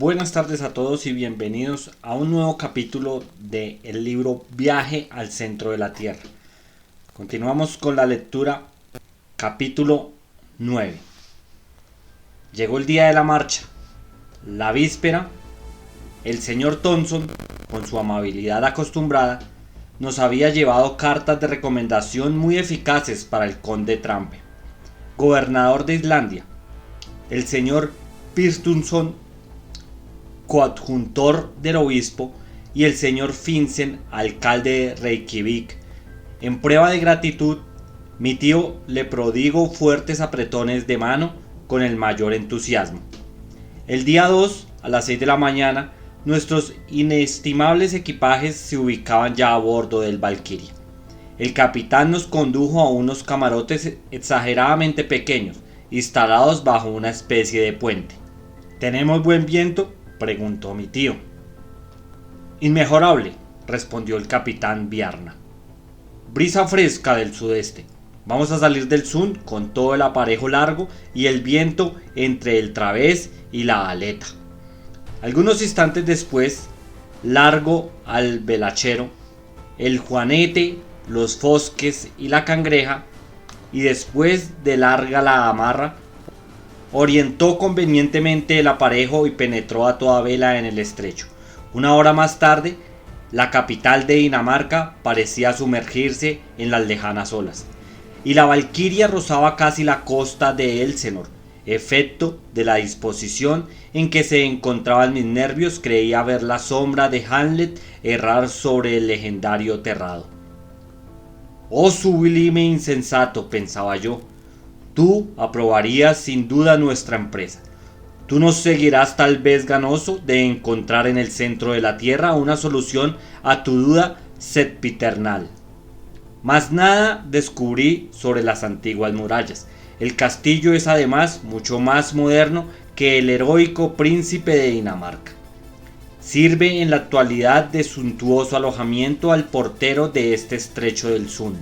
Buenas tardes a todos y bienvenidos a un nuevo capítulo del libro Viaje al centro de la Tierra. Continuamos con la lectura, capítulo 9. Llegó el día de la marcha. La víspera, el señor Thompson, con su amabilidad acostumbrada, nos había llevado cartas de recomendación muy eficaces para el conde Trampe, gobernador de Islandia, el señor Pirstunson, coadjuntor del obispo, y el señor Finsen, alcalde de Reykjavik. En prueba de gratitud, mi tío le prodigó fuertes apretones de mano con el mayor entusiasmo. El día 2, a las 6 de la mañana, nuestros inestimables equipajes se ubicaban ya a bordo del Valkyria. El capitán nos condujo a unos camarotes exageradamente pequeños, instalados bajo una especie de puente. ¿Tenemos buen viento?, preguntó mi tío. Inmejorable, respondió el capitán Bjarna. Brisa fresca del sudeste. Vamos a salir del Sund con todo el aparejo largo y el viento entre el través y la aleta. Algunos instantes después, largo al velachero, el juanete, los fosques y la cangreja, y después de larga la amarra, orientó convenientemente el aparejo y penetró a toda vela en el estrecho. Una hora más tarde, la capital de Dinamarca parecía sumergirse en las lejanas olas, y la Valkyria rozaba casi la costa de Elsenor. Efecto de la disposición en que se encontraban mis nervios, creía ver la sombra de Hamlet errar sobre el legendario terrado. Oh sublime insensato, pensaba yo, tú aprobarías sin duda nuestra empresa. Tú nos seguirás tal vez ganoso de encontrar en el centro de la tierra una solución a tu duda sempiternal. Mas nada descubrí sobre las antiguas murallas. El castillo es además mucho más moderno que el heroico príncipe de Dinamarca. Sirve en la actualidad de suntuoso alojamiento al portero de este estrecho del Sund,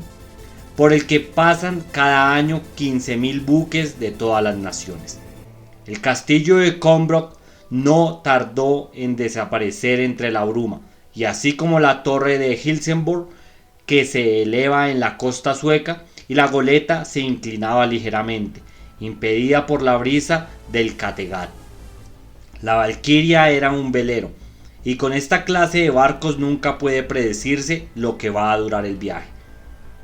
por el que pasan cada año 15.000 buques de todas las naciones. El castillo de Combrook no tardó en desaparecer entre la bruma, y así como la torre de Helsingborg, que se eleva en la costa sueca, y la goleta se inclinaba ligeramente, impedida por la brisa del Kattegat. La Valkyria era un velero, y con esta clase de barcos nunca puede predecirse lo que va a durar el viaje.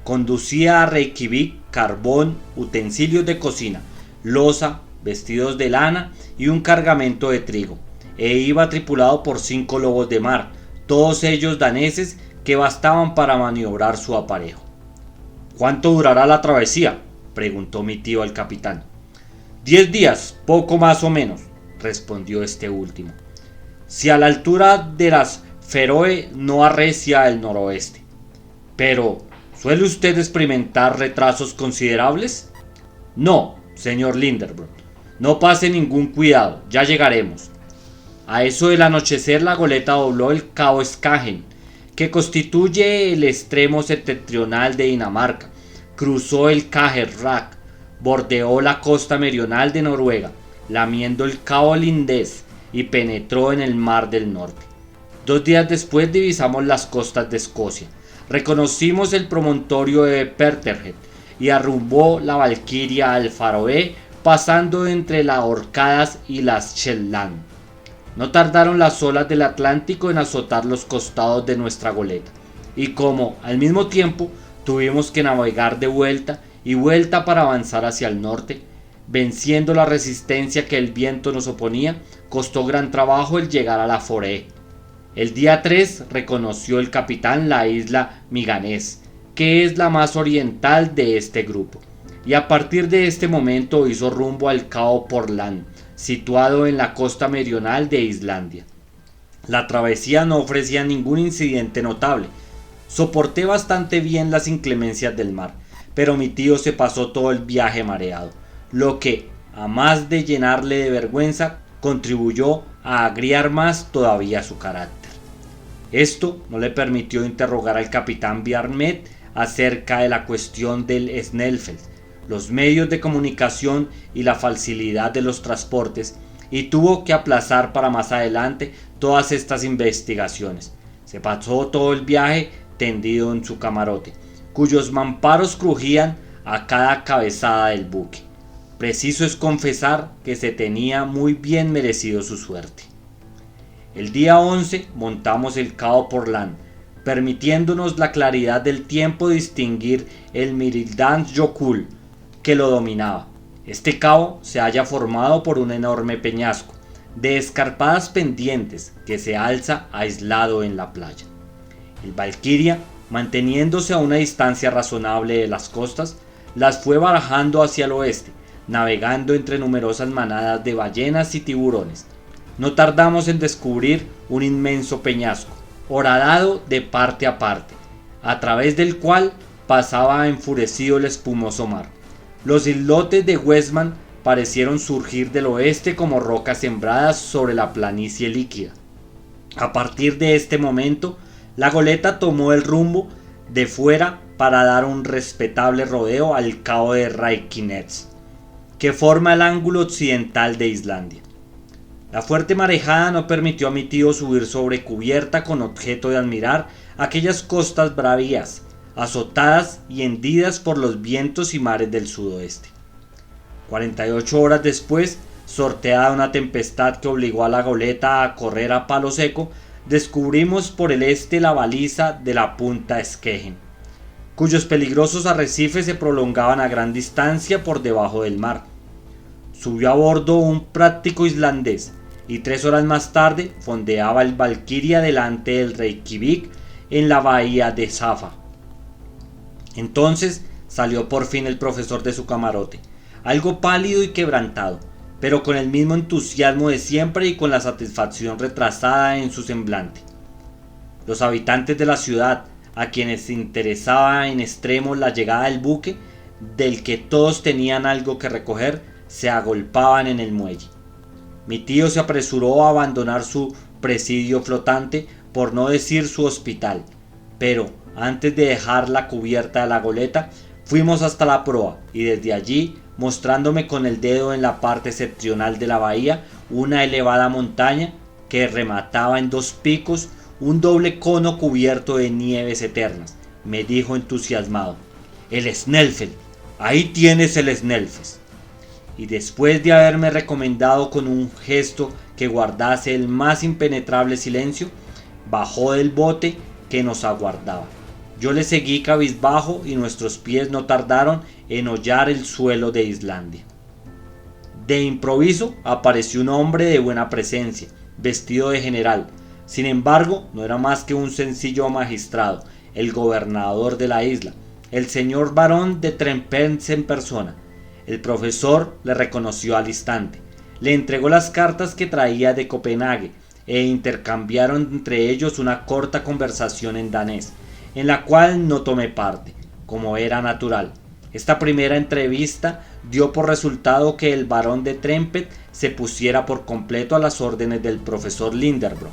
Conducía a Reykjavik carbón, utensilios de cocina, loza, vestidos de lana y un cargamento de trigo, e iba tripulado por 5 lobos de mar, todos ellos daneses, que bastaban para maniobrar su aparejo. ¿Cuánto durará la travesía?, preguntó mi tío al capitán. 10 días, poco más o menos, respondió este último, si a la altura de las Feroe no arrecia el noroeste. Pero, ¿suele usted experimentar retrasos considerables? No, señor Linderbrook, no pase ningún cuidado, ya llegaremos. A eso del anochecer la goleta dobló el cabo Skagen, que constituye el extremo septentrional de Dinamarca, cruzó el Skagerrak, bordeó la costa meridional de Noruega, lamiendo el cabo Lindés, y penetró en el mar del norte. 2 días después divisamos las costas de Escocia, reconocimos el promontorio de Peterhead y arrumbó la Valkyria al Faroe, pasando entre las Orcadas y las Shetland. No tardaron las olas del Atlántico en azotar los costados de nuestra goleta, y como al mismo tiempo tuvimos que navegar de vuelta y vuelta para avanzar hacia el norte, venciendo la resistencia que el viento nos oponía, costó gran trabajo el llegar a la Foree. El día 3 reconoció el capitán la isla Miganés, que es la más oriental de este grupo, y a partir de este momento hizo rumbo al cabo Portland, situado en la costa meridional de Islandia. La travesía no ofrecía ningún incidente notable. Soporté bastante bien las inclemencias del mar, pero mi tío se pasó todo el viaje mareado, lo que, a más de llenarle de vergüenza, contribuyó a agriar más todavía su carácter. Esto no le permitió interrogar al capitán Bjarmet acerca de la cuestión del Snæfell, los medios de comunicación y la facilidad de los transportes, y tuvo que aplazar para más adelante todas estas investigaciones. Se pasó todo el viaje tendido en su camarote, cuyos mamparos crujían a cada cabezada del buque. Preciso es confesar que se tenía muy bien merecido su suerte. El día 11 montamos el Cabo Portland, permitiéndonos la claridad del tiempo distinguir el Miradans Yokul que lo dominaba. Este cabo se halla formado por un enorme peñasco de escarpadas pendientes que se alza aislado en la playa. El Valkyria, manteniéndose a una distancia razonable de las costas, las fue barajando hacia el oeste, navegando entre numerosas manadas de ballenas y tiburones. No tardamos en descubrir un inmenso peñasco, horadado de parte a parte, a través del cual pasaba enfurecido el espumoso mar. Los islotes de Westman parecieron surgir del oeste como rocas sembradas sobre la planicie líquida. A partir de este momento, la goleta tomó el rumbo de fuera para dar un respetable rodeo al cabo de Reykjanes, que forma el ángulo occidental de Islandia. La fuerte marejada no permitió a mi tío subir sobre cubierta con objeto de admirar aquellas costas bravías, azotadas y hendidas por los vientos y mares del sudoeste. 48 horas después, sorteada una tempestad que obligó a la goleta a correr a palo seco, descubrimos por el este la baliza de la punta Skegen, cuyos peligrosos arrecifes se prolongaban a gran distancia por debajo del mar. Subió a bordo un práctico islandés y 3 horas más tarde fondeaba el Valkyria delante del Reykjavik en la bahía de Safa. Entonces salió por fin el profesor de su camarote, algo pálido y quebrantado, pero con el mismo entusiasmo de siempre y con la satisfacción retrasada en su semblante. Los habitantes de la ciudad, a quienes interesaba en extremo la llegada del buque, del que todos tenían algo que recoger, se agolpaban en el muelle. Mi tío se apresuró a abandonar su presidio flotante, por no decir su hospital, pero antes de dejar la cubierta de la goleta, fuimos hasta la proa y desde allí, mostrándome con el dedo en la parte septentrional de la bahía, una elevada montaña que remataba en 2 picos un doble cono cubierto de nieves eternas, me dijo entusiasmado: el Snæfell, ahí tienes el Snæfell. Y después de haberme recomendado con un gesto que guardase el más impenetrable silencio, bajó del bote que nos aguardaba. Yo le seguí cabizbajo y nuestros pies no tardaron en hollar el suelo de Islandia. De improviso apareció un hombre de buena presencia, vestido de general. Sin embargo, no era más que un sencillo magistrado, el gobernador de la isla, el señor barón de Trempens en persona. El profesor le reconoció al instante, le entregó las cartas que traía de Copenhague e intercambiaron entre ellos una corta conversación en danés, en la cual no tomé parte, como era natural. Esta primera entrevista dio por resultado que el barón de Trempet se pusiera por completo a las órdenes del profesor Linderbro.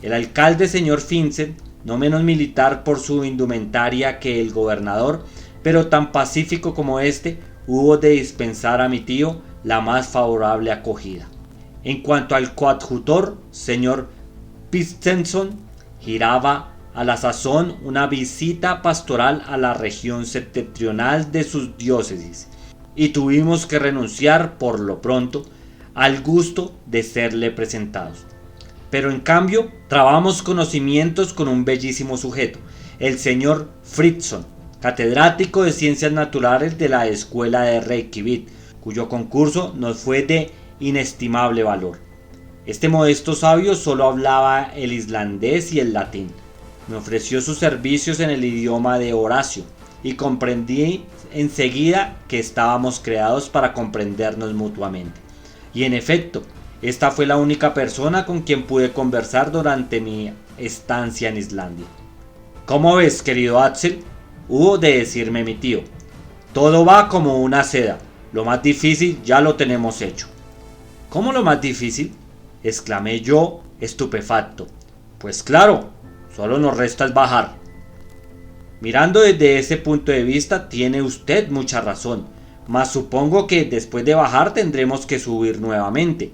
El alcalde, señor Finsen, no menos militar por su indumentaria que el gobernador, pero tan pacífico como este, hubo de dispensar a mi tío la más favorable acogida. En cuanto al coadjutor, señor Pistensson, giraba a la sazón una visita pastoral a la región septentrional de sus diócesis, y tuvimos que renunciar por lo pronto al gusto de serle presentados. Pero en cambio trabamos conocimientos con un bellísimo sujeto, el señor Fritzson, catedrático de Ciencias Naturales de la Escuela de Reykjavik, cuyo concurso nos fue de inestimable valor. Este modesto sabio solo hablaba el islandés y el latín. Me ofreció sus servicios en el idioma de Horacio y comprendí enseguida que estábamos creados para comprendernos mutuamente. Y en efecto, esta fue la única persona con quien pude conversar durante mi estancia en Islandia. ¿Cómo ves, querido Axel?, hubo de decirme mi tío. Todo va como una seda. Lo más difícil ya lo tenemos hecho. ¿Cómo lo más difícil?, exclamé yo, estupefacto. Pues claro, solo nos resta el bajar. Mirando desde ese punto de vista, tiene usted mucha razón, mas supongo que después de bajar tendremos que subir nuevamente.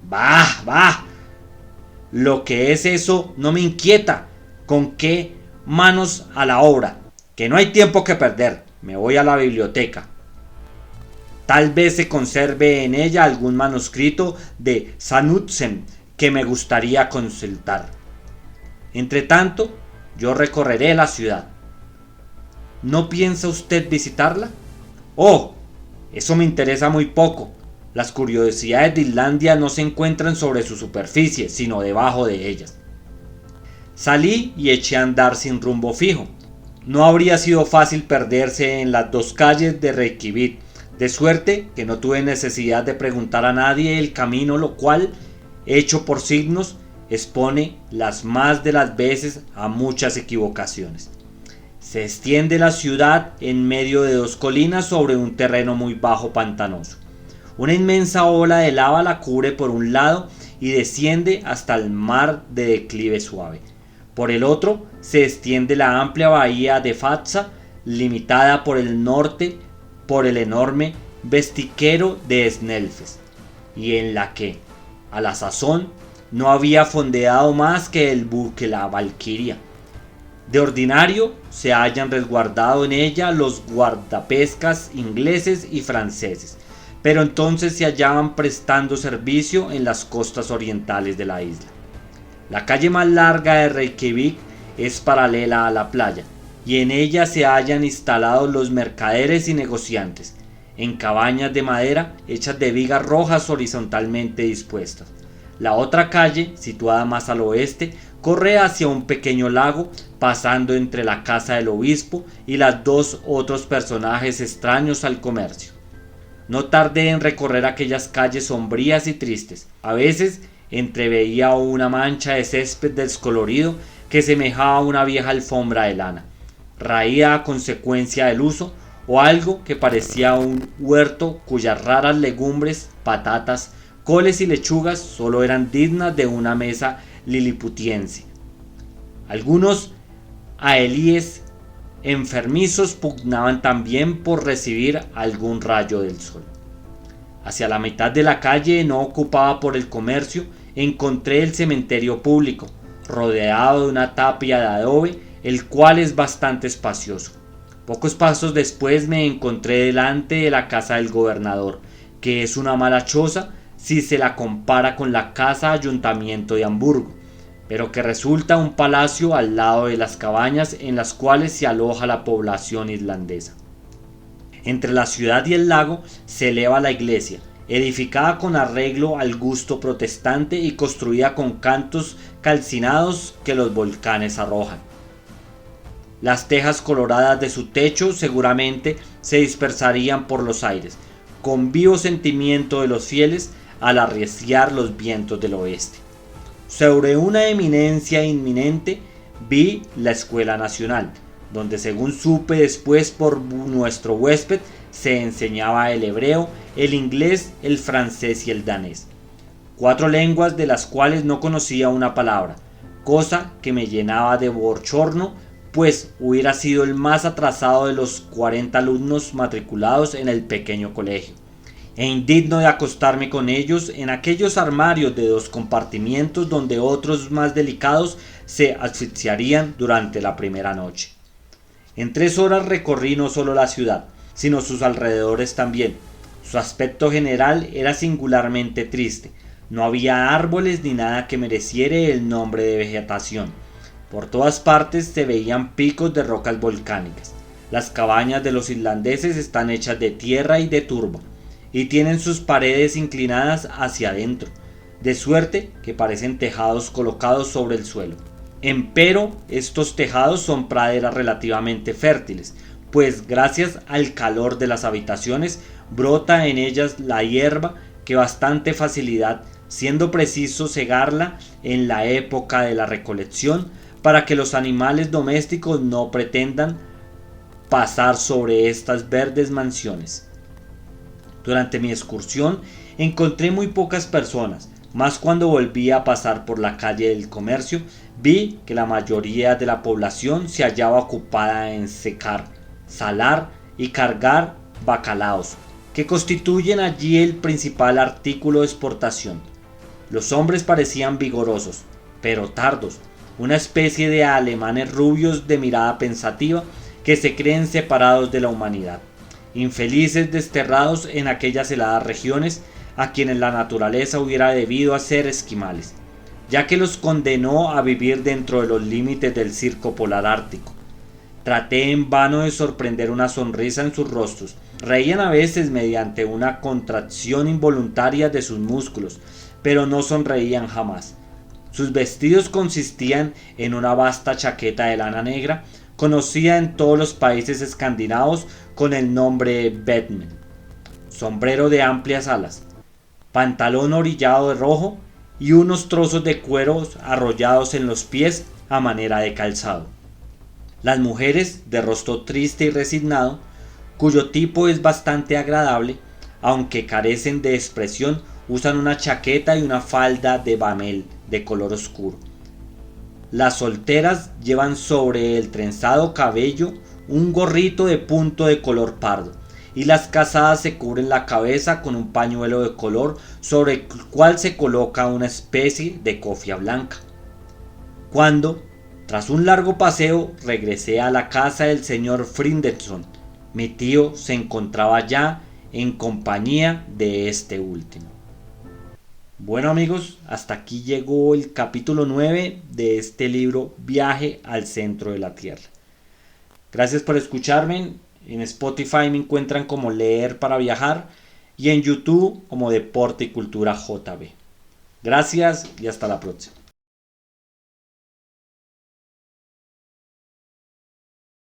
Bah, bah. Lo que es eso no me inquieta. ¿Con qué manos a la obra? Que no hay tiempo que perder. Me voy a la biblioteca. Tal vez se conserve en ella algún manuscrito de Sanutzen que me gustaría consultar. Entre tanto, yo recorreré la ciudad. ¿No piensa usted visitarla? Oh, eso me interesa muy poco. Las curiosidades de Islandia no se encuentran sobre su superficie, sino debajo de ellas. Salí y eché a andar sin rumbo fijo. No habría sido fácil perderse en las dos calles de Reykjavik, de suerte que no tuve necesidad de preguntar a nadie el camino, lo cual, hecho por signos, expone las más de las veces a muchas equivocaciones. Se extiende la ciudad en medio de dos colinas sobre un terreno muy bajo pantanoso. Una inmensa ola de lava la cubre por un lado y desciende hasta el mar de declive suave. Por el otro se extiende la amplia bahía de Fatsa, limitada por el norte por el enorme vestiquero de Snæfellsnes, y en la que, a la sazón, no había fondeado más que el buque la Valquiria. De ordinario se hallan resguardado en ella los guardapescas ingleses y franceses, pero entonces se hallaban prestando servicio en las costas orientales de la isla. La calle más larga de Reykjavik es paralela a la playa, y en ella se hallan instalados los mercaderes y negociantes, en cabañas de madera hechas de vigas rojas horizontalmente dispuestas. La otra calle, situada más al oeste, corre hacia un pequeño lago, pasando entre la casa del obispo y las dos otros personajes extraños al comercio. No tardé en recorrer aquellas calles sombrías y tristes. A veces entreveía una mancha de césped descolorido que semejaba una vieja alfombra de lana, raída a consecuencia del uso, o algo que parecía un huerto cuyas raras legumbres, patatas, coles y lechugas solo eran dignas de una mesa liliputiense. Algunos aelíes enfermizos pugnaban también por recibir algún rayo del sol. Hacia la mitad de la calle, no ocupada por el comercio, encontré el cementerio público, rodeado de una tapia de adobe, el cual es bastante espacioso. Pocos pasos después me encontré delante de la casa del gobernador, que es una mala choza si se la compara con la casa ayuntamiento de Hamburgo, pero que resulta un palacio al lado de las cabañas en las cuales se aloja la población islandesa. Entre la ciudad y el lago se eleva la iglesia, edificada con arreglo al gusto protestante y construida con cantos calcinados que los volcanes arrojan. Las tejas coloradas de su techo seguramente se dispersarían por los aires, con vivo sentimiento de los fieles al arreciar los vientos del oeste. Sobre una eminencia inminente vi la Escuela Nacional, donde, según supe después por nuestro huésped, se enseñaba el hebreo, el inglés, el francés y el danés. 4 lenguas de las cuales no conocía una palabra, cosa que me llenaba de bochorno, pues hubiera sido el más atrasado de los 40 alumnos matriculados en el pequeño colegio, e indigno de acostarme con ellos en aquellos armarios de 2 compartimientos donde otros más delicados se asfixiarían durante la primera noche. En 3 horas recorrí no solo la ciudad, sino sus alrededores también. Su aspecto general era singularmente triste. No había árboles ni nada que mereciera el nombre de vegetación. Por todas partes se veían picos de rocas volcánicas. Las cabañas de los islandeses están hechas de tierra y de turba, y tienen sus paredes inclinadas hacia adentro, de suerte que parecen tejados colocados sobre el suelo. Empero, estos tejados son praderas relativamente fértiles, pues gracias al calor de las habitaciones brota en ellas la hierba que bastante facilidad, siendo preciso segarla en la época de la recolección, para que los animales domésticos no pretendan pasar sobre estas verdes mansiones. Durante mi excursión encontré muy pocas personas, mas cuando volví a pasar por la calle del comercio vi que la mayoría de la población se hallaba ocupada en secar, salar y cargar bacalaos, que constituyen allí el principal artículo de exportación. Los hombres parecían vigorosos, pero tardos, una especie de alemanes rubios de mirada pensativa que se creen separados de la humanidad, infelices desterrados en aquellas heladas regiones a quienes la naturaleza hubiera debido hacer esquimales, ya que los condenó a vivir dentro de los límites del circo polar ártico. Traté en vano de sorprender una sonrisa en sus rostros. Reían a veces mediante una contracción involuntaria de sus músculos, pero no sonreían jamás. Sus vestidos consistían en una vasta chaqueta de lana negra, conocida en todos los países escandinavos con el nombre Batman, sombrero de amplias alas, pantalón orillado de rojo y unos trozos de cuero arrollados en los pies a manera de calzado. Las mujeres, de rostro triste y resignado, cuyo tipo es bastante agradable, aunque carecen de expresión, usan una chaqueta y una falda de bamel de color oscuro. Las solteras llevan sobre el trenzado cabello un gorrito de punto de color pardo, y las casadas se cubren la cabeza con un pañuelo de color sobre el cual se coloca una especie de cofia blanca. Cuando, tras un largo paseo, regresé a la casa del señor Fridensson, mi tío se encontraba ya en compañía de este último. Bueno amigos, hasta aquí llegó el capítulo 9 de este libro Viaje al centro de la Tierra. Gracias por escucharme. En Spotify me encuentran como Leer para Viajar y en YouTube como Deporte y Cultura JB. Gracias y hasta la próxima.